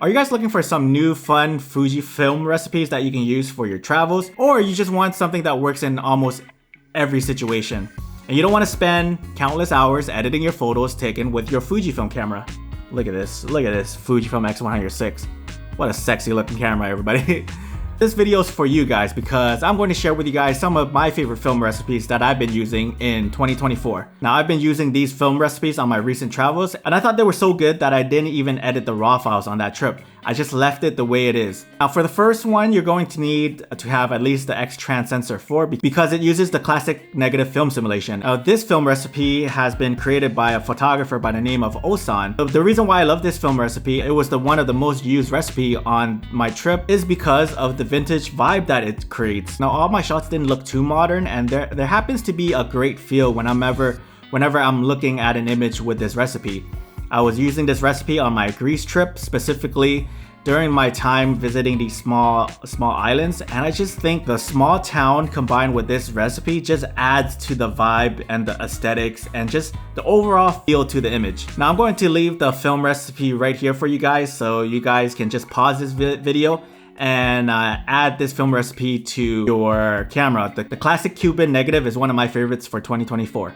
Are you guys looking for some new fun Fujifilm recipes that you can use for your travels? Or you just want something that works in almost every situation? And you don't want to spend countless hours editing your photos taken with your Fujifilm camera. Look at this Fujifilm X106. What a sexy looking camera, everybody. This video is for you guys because I'm going to share with you guys some of my favorite film recipes that I've been using in 2024. Now, I've been using these film recipes on my recent travels, and I thought they were so good that I didn't even edit the raw files on that trip. I just left it the way it is. Now, for the first one, you're going to need to have at least the X-Trans Sensor 4 because it uses the classic negative film simulation. Now, this film recipe has been created by a photographer by the name of Olsan. The reason why I love this film recipe, it was one of the most used recipe on my trip, is because of the vintage vibe that it creates. Now, all my shots didn't look too modern, and there happens to be a great feel whenever I'm looking at an image with this recipe. I was using this recipe on my Greece trip, specifically during my time visiting these small islands, and I just think the small town combined with this recipe just adds to the vibe and the aesthetics and just the overall feel to the image. Now, I'm going to leave the film recipe right here for you guys, so you guys can just pause this video and add this film recipe to your camera. The classic Cuban Negative is one of my favorites for 2024.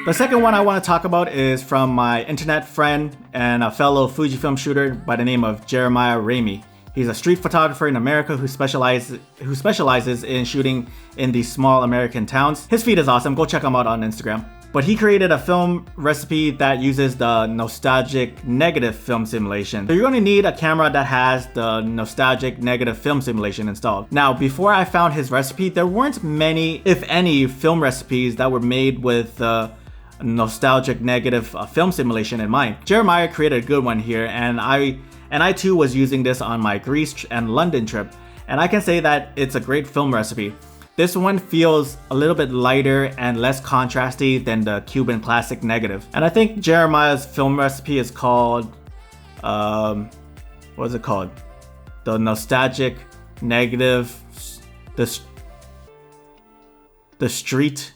The second one I want to talk about is from my internet friend and a fellow Fujifilm shooter by the name of Jeremiah Ramey. He's a street photographer in America who specializes in shooting in these small American towns. His feed is awesome. Go check him out on Instagram. But he created a film recipe that uses the nostalgic negative film simulation. So you're going to need a camera that has the nostalgic negative film simulation installed. Now, before I found his recipe, there weren't many, if any, film recipes that were made with nostalgic negative film simulation in mind. Jeremiah created a good one here, and I too was using this on my Greece and London trip, and I can say that it's a great film recipe. This one feels a little bit lighter and less contrasty than the Cuban Classic Negative. And I think Jeremiah's film recipe is called, what is it called? The Nostalgic Negative, the Street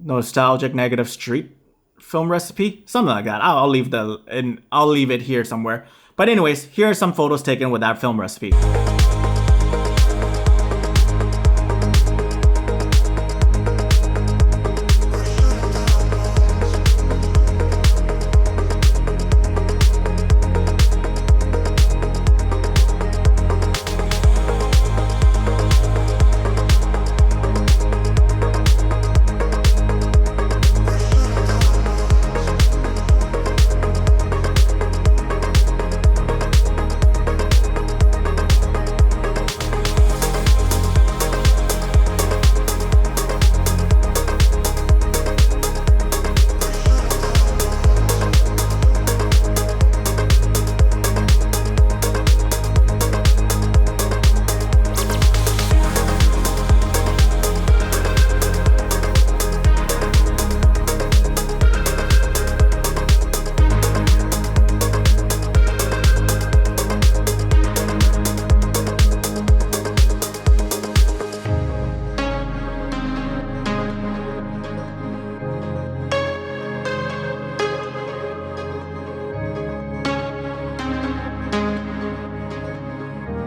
Nostalgic Negative Street film recipe, something like that. I'll leave it here somewhere. But anyways, here are some photos taken with that film recipe.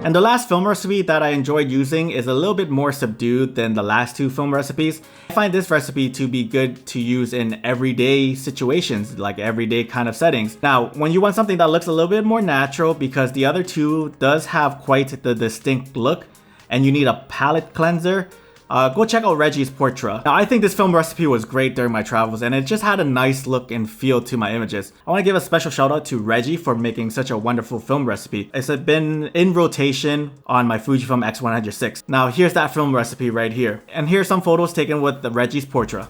And the last film recipe that I enjoyed using is a little bit more subdued than the last two film recipes. I find this recipe to be good to use in everyday situations, like everyday kind of settings. Now, when you want something that looks a little bit more natural, because the other two does have quite the distinct look, and you need a palette cleanser, go check out Reggie's portra. Now, I think this film recipe was great during my travels, and it just had a nice look and feel to my images. I want to give a special shout out to Reggie for making such a wonderful film recipe. It's been in rotation on my Fujifilm X106. Now, here's that film recipe right here. And here's some photos taken with the Reggie's portra.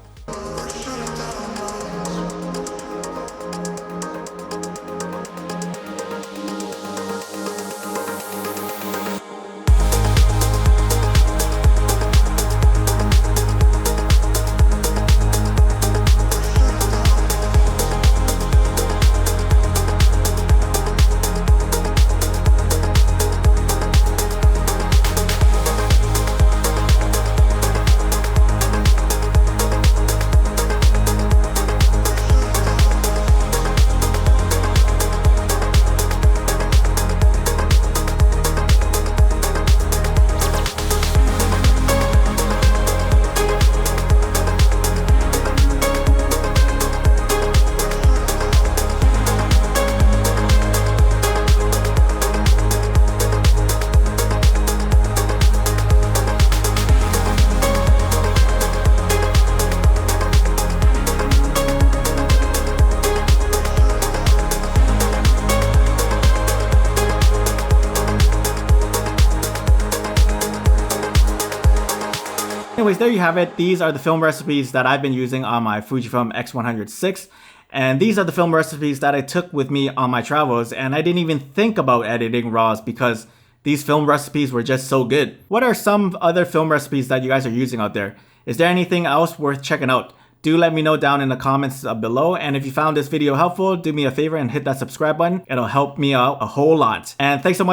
Anyways, there you have it. These are the film recipes that I've been using on my Fujifilm X106. And these are the film recipes that I took with me on my travels, and I didn't even think about editing RAWs because these film recipes were just so good. What are some other film recipes that you guys are using out there? Is there anything else worth checking out? Do let me know down in the comments below, and if you found this video helpful, do me a favor and hit that subscribe button. It'll help me out a whole lot. And thanks so much